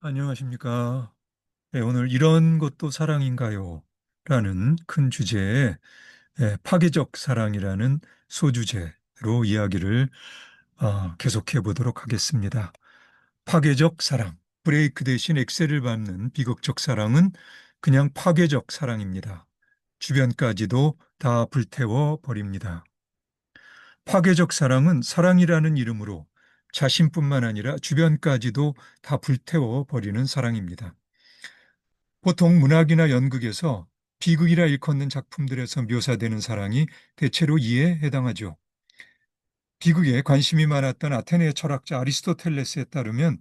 안녕하십니까. 네, 오늘 이런 것도 사랑인가요? 라는 큰 주제에 파괴적 사랑이라는 소주제로 이야기를 계속해 보도록 하겠습니다. 파괴적 사랑, 브레이크 대신 엑셀을 밟는 비극적 사랑은 그냥 파괴적 사랑입니다. 주변까지도 다 불태워 버립니다. 파괴적 사랑은 사랑이라는 이름으로 자신뿐만 아니라 주변까지도 다 불태워 버리는 사랑입니다. 보통 문학이나 연극에서 비극이라 일컫는 작품들에서 묘사되는 사랑이 대체로 이에 해당하죠. 비극에 관심이 많았던 아테네 철학자 아리스토텔레스에 따르면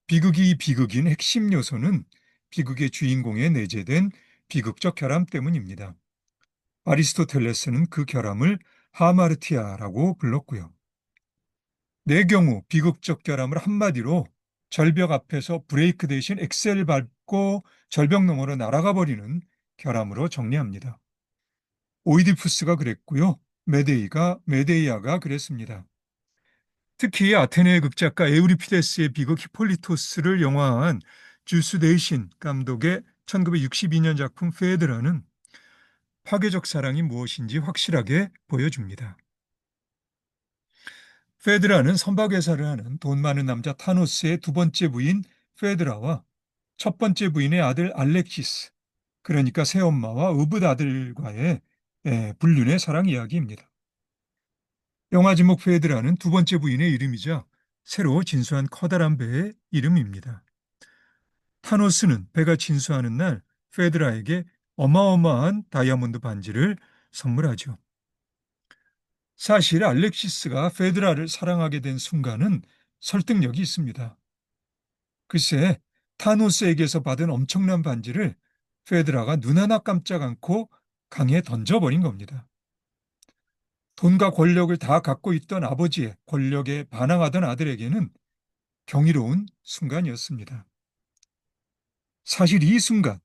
비극이 비극인 핵심 요소는 비극의 주인공에 내재된 비극적 결함 때문입니다. 아리스토텔레스는 그 결함을 하마르티아라고 불렀고요. 내 경우 비극적 결함을 한마디로 절벽 앞에서 브레이크 대신 엑셀 밟고 절벽 너머로 날아가 버리는 결함으로 정리합니다. 오이디푸스가 그랬고요. 메데이아가 그랬습니다. 특히 아테네 극작가 에우리피데스의 비극 히폴리토스를 영화한 주스 데이신 감독의 1962년 작품 페드라는 파괴적 사랑이 무엇인지 확실하게 보여줍니다. 페드라는 선박회사를 하는 돈 많은 남자 타노스의 두 번째 부인 페드라와 첫 번째 부인의 아들 알렉시스, 그러니까 새엄마와 의붓 아들과의 불륜의 사랑 이야기입니다. 영화 제목 페드라는 두 번째 부인의 이름이자 새로 진수한 커다란 배의 이름입니다. 타노스는 배가 진수하는 날 페드라에게 어마어마한 다이아몬드 반지를 선물하죠. 사실 알렉시스가 페드라를 사랑하게 된 순간은 설득력이 있습니다. 글쎄, 타노스에게서 받은 엄청난 반지를 페드라가 눈 하나 깜짝 않고 강에 던져버린 겁니다. 돈과 권력을 다 갖고 있던 아버지의 권력에 반항하던 아들에게는 경이로운 순간이었습니다. 사실 이 순간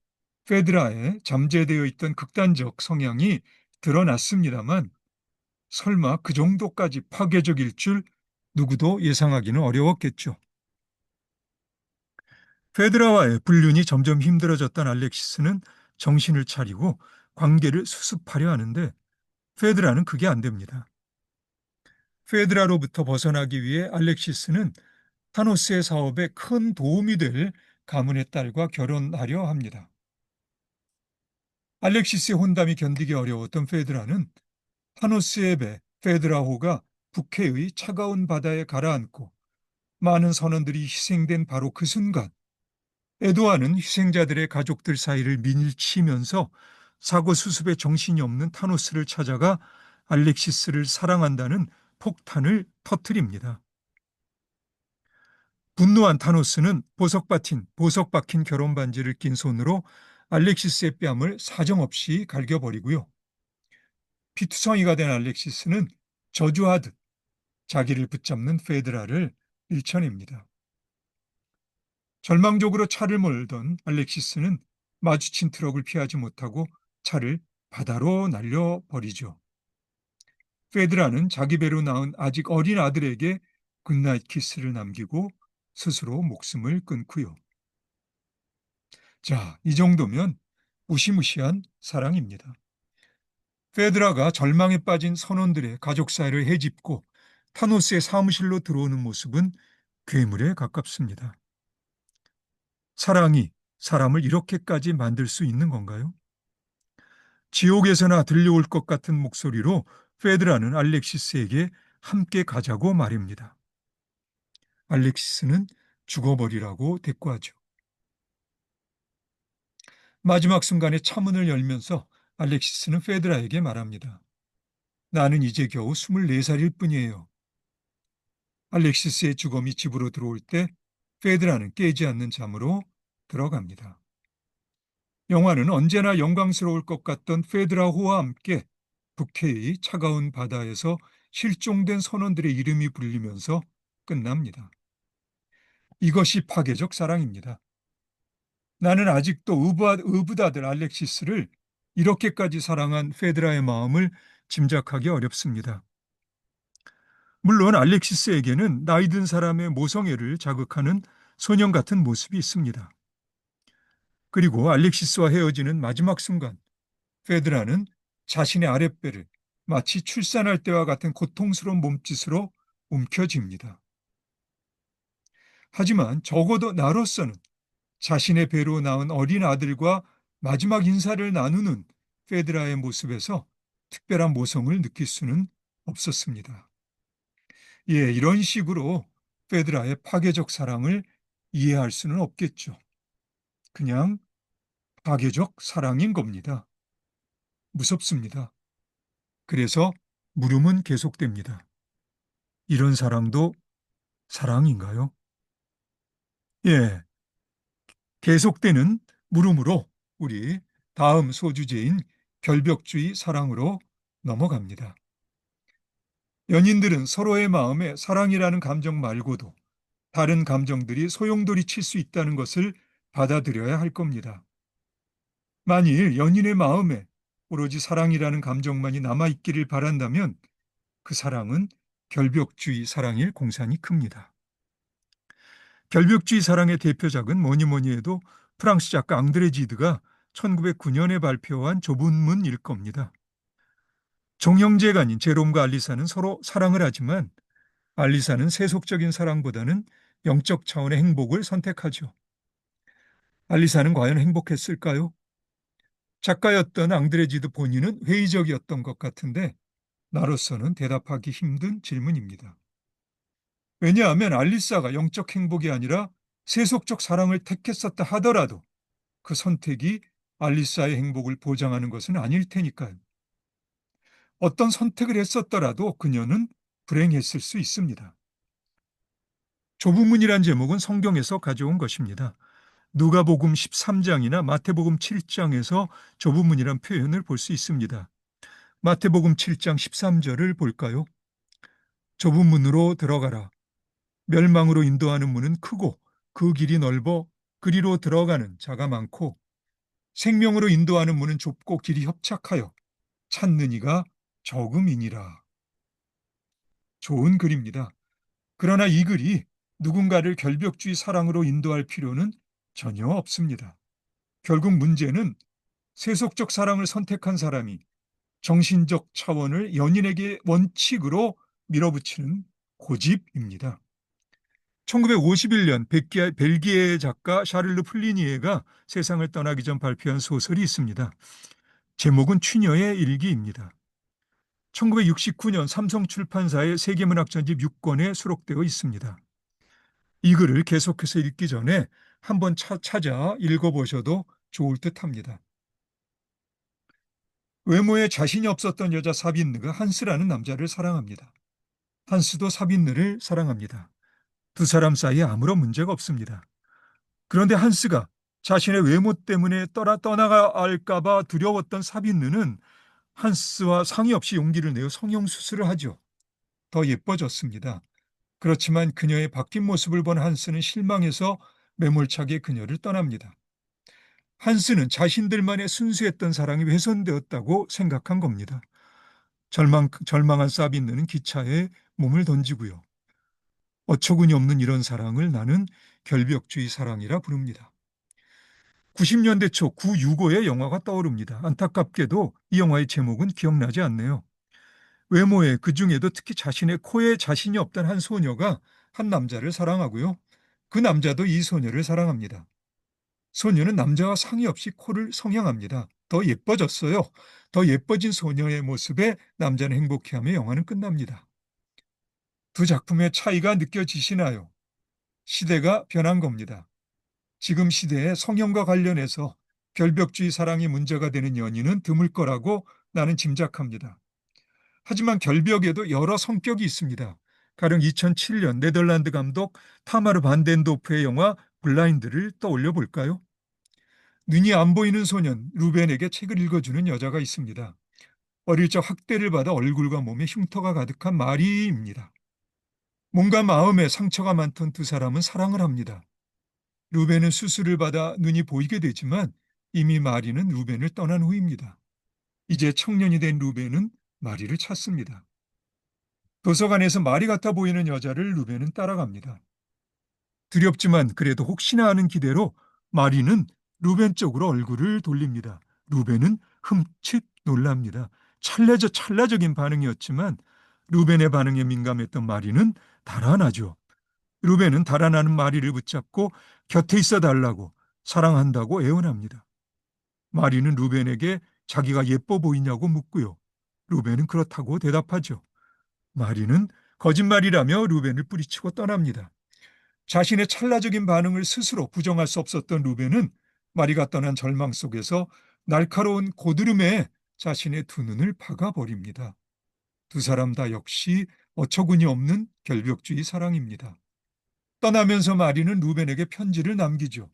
페드라에 잠재되어 있던 극단적 성향이 드러났습니다만 설마 그 정도까지 파괴적일 줄 누구도 예상하기는 어려웠겠죠. 페드라와의 불륜이 점점 힘들어졌던 알렉시스는 정신을 차리고 관계를 수습하려 하는데 페드라는 그게 안 됩니다. 페드라로부터 벗어나기 위해 알렉시스는 타노스의 사업에 큰 도움이 될 가문의 딸과 결혼하려 합니다. 알렉시스의 혼담이 견디기 어려웠던 페드라는 타노스의 배 페드라호가 북해의 차가운 바다에 가라앉고 많은 선원들이 희생된 바로 그 순간 에도아는 희생자들의 가족들 사이를 밀치면서 사고 수습에 정신이 없는 타노스를 찾아가 알렉시스를 사랑한다는 폭탄을 터뜨립니다. 분노한 타노스는 보석 박힌 결혼 반지를 낀 손으로 알렉시스의 뺨을 사정없이 갈겨버리고요. 피투성이가 된 알렉시스는 저주하듯 자기를 붙잡는 페드라를 밀쳐냅니다. 절망적으로 차를 몰던 알렉시스는 마주친 트럭을 피하지 못하고 차를 바다로 날려버리죠. 페드라는 자기 배로 낳은 아직 어린 아들에게 굿나잇 키스를 남기고 스스로 목숨을 끊고요. 자, 이 정도면 무시무시한 사랑입니다. 페드라가 절망에 빠진 선원들의 가족 사이를 헤집고 타노스의 사무실로 들어오는 모습은 괴물에 가깝습니다. 사랑이 사람을 이렇게까지 만들 수 있는 건가요? 지옥에서나 들려올 것 같은 목소리로 페드라는 알렉시스에게 함께 가자고 말입니다. 알렉시스는 죽어버리라고 대꾸하죠. 마지막 순간에 차문을 열면서 알렉시스는 페드라에게 말합니다. 나는 이제 겨우 24살일 뿐이에요. 알렉시스의 죽음이 집으로 들어올 때 페드라는 깨지 않는 잠으로 들어갑니다. 영화는 언제나 영광스러울 것 같던 페드라호와 함께 북해의 차가운 바다에서 실종된 선원들의 이름이 불리면서 끝납니다. 이것이 파괴적 사랑입니다. 나는 아직도 의붓아들 알렉시스를 이렇게까지 사랑한 페드라의 마음을 짐작하기 어렵습니다. 물론 알렉시스에게는 나이 든 사람의 모성애를 자극하는 소년 같은 모습이 있습니다. 그리고 알렉시스와 헤어지는 마지막 순간, 페드라는 자신의 아랫배를 마치 출산할 때와 같은 고통스러운 몸짓으로 움켜쥡니다. 하지만 적어도 나로서는 자신의 배로 낳은 어린 아들과 마지막 인사를 나누는 페드라의 모습에서 특별한 모성을 느낄 수는 없었습니다. 예, 이런 식으로 페드라의 파괴적 사랑을 이해할 수는 없겠죠. 그냥 파괴적 사랑인 겁니다. 무섭습니다. 그래서 물음은 계속됩니다. 이런 사랑도 사랑인가요? 예, 계속되는 물음으로 우리 다음 소주제인 결벽주의 사랑으로 넘어갑니다. 연인들은 서로의 마음에 사랑이라는 감정 말고도 다른 감정들이 소용돌이 칠 수 있다는 것을 받아들여야 할 겁니다. 만일 연인의 마음에 오로지 사랑이라는 감정만이 남아있기를 바란다면 그 사랑은 결벽주의 사랑일 공산이 큽니다. 결벽주의 사랑의 대표작은 뭐니 뭐니 해도 프랑스 작가 앙드레 지드가 1909년에 발표한 좁은 문일 겁니다. 종형제가 아닌 제롬과 알리사는 서로 사랑을 하지만 알리사는 세속적인 사랑보다는 영적 차원의 행복을 선택하죠. 알리사는 과연 행복했을까요? 작가였던 앙드레 지드 본인은 회의적이었던 것 같은데 나로서는 대답하기 힘든 질문입니다. 왜냐하면 알리사가 영적 행복이 아니라 세속적 사랑을 택했었다 하더라도 그 선택이 알리사의 행복을 보장하는 것은 아닐 테니까요. 어떤 선택을 했었더라도 그녀는 불행했을 수 있습니다. 좁은 문이란 제목은 성경에서 가져온 것입니다. 누가복음 13장이나 마태복음 7장에서 좁은 문이란 표현을 볼 수 있습니다. 마태복음 7장 13절을 볼까요? 좁은 문으로 들어가라. 멸망으로 인도하는 문은 크고 그 길이 넓어 그리로 들어가는 자가 많고 생명으로 인도하는 문은 좁고 길이 협착하여 찾는 이가 적음이니라. 좋은 글입니다. 그러나 이 글이 누군가를 결벽주의 사랑으로 인도할 필요는 전혀 없습니다. 결국 문제는 세속적 사랑을 선택한 사람이 정신적 차원을 연인에게 원칙으로 밀어붙이는 고집입니다. 1951년 벨기에 작가 샤를르 플리니에가 세상을 떠나기 전 발표한 소설이 있습니다. 제목은 취녀의 일기입니다. 1969년 삼성출판사의 세계문학 전집 6권에 수록되어 있습니다. 이 글을 계속해서 읽기 전에 한번 찾아 읽어보셔도 좋을 듯합니다. 외모에 자신이 없었던 여자 사빈느가 한스라는 남자를 사랑합니다. 한스도 사빈느를 사랑합니다. 두 사람 사이에 아무런 문제가 없습니다. 그런데 한스가 자신의 외모 때문에 떠나갈까봐 두려웠던 사빈느는 한스와 상의 없이 용기를 내어 성형수술을 하죠. 더 예뻐졌습니다. 그렇지만 그녀의 바뀐 모습을 본 한스는 실망해서 매몰차게 그녀를 떠납니다. 한스는 자신들만의 순수했던 사랑이 훼손되었다고 생각한 겁니다. 절망한 사빈느는 기차에 몸을 던지고요. 어처구니 없는 이런 사랑을 나는 결벽주의 사랑이라 부릅니다. 90년대 초 965의 영화가 떠오릅니다. 안타깝게도 이 영화의 제목은 기억나지 않네요. 외모에 그중에도 특히 자신의 코에 자신이 없던 한 소녀가 한 남자를 사랑하고요. 그 남자도 이 소녀를 사랑합니다. 소녀는 남자와 상의 없이 코를 성형합니다. 더 예뻐졌어요. 더 예뻐진 소녀의 모습에 남자는 행복해하며 영화는 끝납니다. 두 작품의 차이가 느껴지시나요? 시대가 변한 겁니다. 지금 시대에 성형과 관련해서 결벽주의 사랑이 문제가 되는 연인은 드물 거라고 나는 짐작합니다. 하지만 결벽에도 여러 성격이 있습니다. 가령 2007년 네덜란드 감독 타마르 반덴도프의 영화 블라인드를 떠올려 볼까요? 눈이 안 보이는 소년 루벤에게 책을 읽어주는 여자가 있습니다. 어릴 적 학대를 받아 얼굴과 몸에 흉터가 가득한 마리입니다. 몸과 마음에 상처가 많던 두 사람은 사랑을 합니다. 루벤은 수술을 받아 눈이 보이게 되지만 이미 마리는 루벤을 떠난 후입니다. 이제 청년이 된 루벤은 마리를 찾습니다. 도서관에서 마리 같아 보이는 여자를 루벤은 따라갑니다. 두렵지만 그래도 혹시나 하는 기대로 마리는 루벤 쪽으로 얼굴을 돌립니다. 루벤은 흠칫 놀랍니다. 찰나적인 반응이었지만 루벤의 반응에 민감했던 마리는 달아나죠. 루벤은 달아나는 마리를 붙잡고 곁에 있어 달라고 사랑한다고 애원합니다. 마리는 루벤에게 자기가 예뻐 보이냐고 묻고요. 루벤은 그렇다고 대답하죠. 마리는 거짓말이라며 루벤을 뿌리치고 떠납니다. 자신의 찰나적인 반응을 스스로 부정할 수 없었던 루벤은 마리가 떠난 절망 속에서 날카로운 고드름에 자신의 두 눈을 박아버립니다. 두 사람 다 역시 어처구니 없는 결벽주의 사랑입니다. 떠나면서 마리는 루벤에게 편지를 남기죠.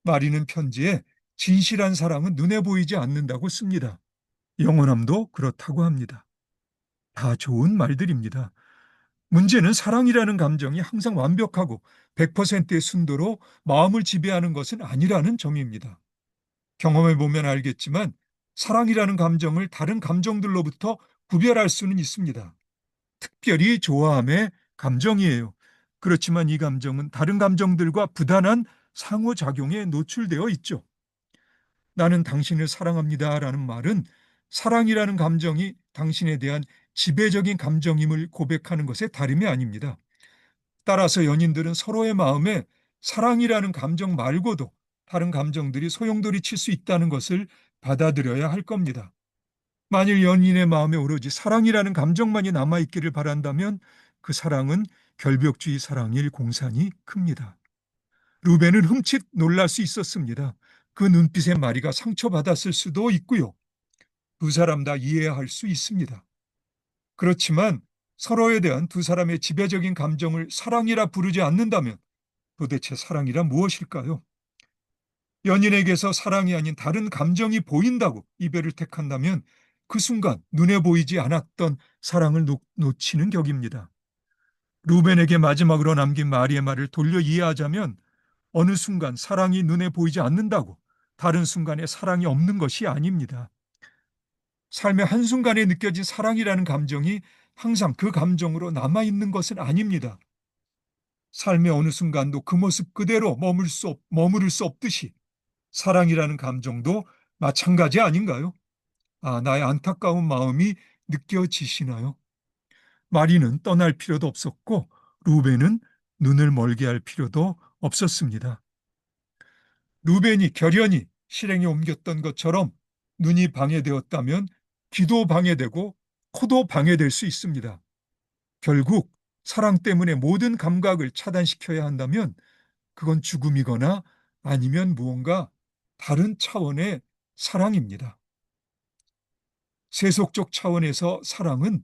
마리는 편지에 진실한 사랑은 눈에 보이지 않는다고 씁니다. 영원함도 그렇다고 합니다. 다 좋은 말들입니다. 문제는 사랑이라는 감정이 항상 완벽하고 100%의 순도로 마음을 지배하는 것은 아니라는 점입니다. 경험해 보면 알겠지만 사랑이라는 감정을 다른 감정들로부터 구별할 수는 있습니다. 특별히 좋아함의 감정이에요. 그렇지만 이 감정은 다른 감정들과 부단한 상호작용에 노출되어 있죠. 나는 당신을 사랑합니다라는 말은 사랑이라는 감정이 당신에 대한 지배적인 감정임을 고백하는 것에 다름이 아닙니다. 따라서 연인들은 서로의 마음에 사랑이라는 감정 말고도 다른 감정들이 소용돌이 칠 수 있다는 것을 받아들여야 할 겁니다. 만일 연인의 마음에 오로지 사랑이라는 감정만이 남아있기를 바란다면 그 사랑은 결벽주의 사랑일 공산이 큽니다. 루벤은 흠칫 놀랄 수 있었습니다. 그 눈빛에 마리가 상처받았을 수도 있고요. 두 사람 다 이해할 수 있습니다. 그렇지만 서로에 대한 두 사람의 지배적인 감정을 사랑이라 부르지 않는다면 도대체 사랑이란 무엇일까요? 연인에게서 사랑이 아닌 다른 감정이 보인다고 이별을 택한다면 그 순간 눈에 보이지 않았던 사랑을 놓치는 격입니다. 루벤에게 마지막으로 남긴 마리의 말을 돌려 이해하자면 어느 순간 사랑이 눈에 보이지 않는다고 다른 순간에 사랑이 없는 것이 아닙니다. 삶의 한순간에 느껴진 사랑이라는 감정이 항상 그 감정으로 남아있는 것은 아닙니다. 삶의 어느 순간도 그 모습 그대로 머무를 수 없듯이 사랑이라는 감정도 마찬가지 아닌가요? 나의 안타까운 마음이 느껴지시나요? 마리는 떠날 필요도 없었고 루벤은 눈을 멀게 할 필요도 없었습니다. 루벤이 결연히 실행에 옮겼던 것처럼 눈이 방해되었다면 귀도 방해되고 코도 방해될 수 있습니다. 결국 사랑 때문에 모든 감각을 차단시켜야 한다면 그건 죽음이거나 아니면 무언가 다른 차원의 사랑입니다. 세속적 차원에서 사랑은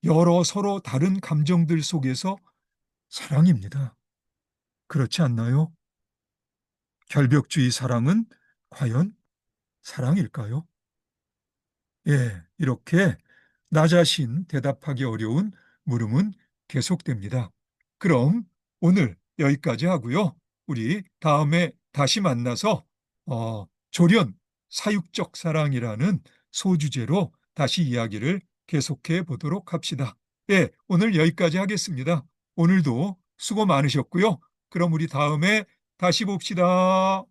여러 서로 다른 감정들 속에서 사랑입니다. 그렇지 않나요? 결벽주의 사랑은 과연 사랑일까요? 예, 이렇게 나 자신 대답하기 어려운 물음은 계속됩니다. 그럼 오늘 여기까지 하고요. 우리 다음에 다시 만나서 조련, 사육적 사랑이라는 소주제로 다시 이야기를 계속해 보도록 합시다. 예, 오늘 여기까지 하겠습니다. 오늘도 수고 많으셨고요. 그럼 우리 다음에 다시 봅시다.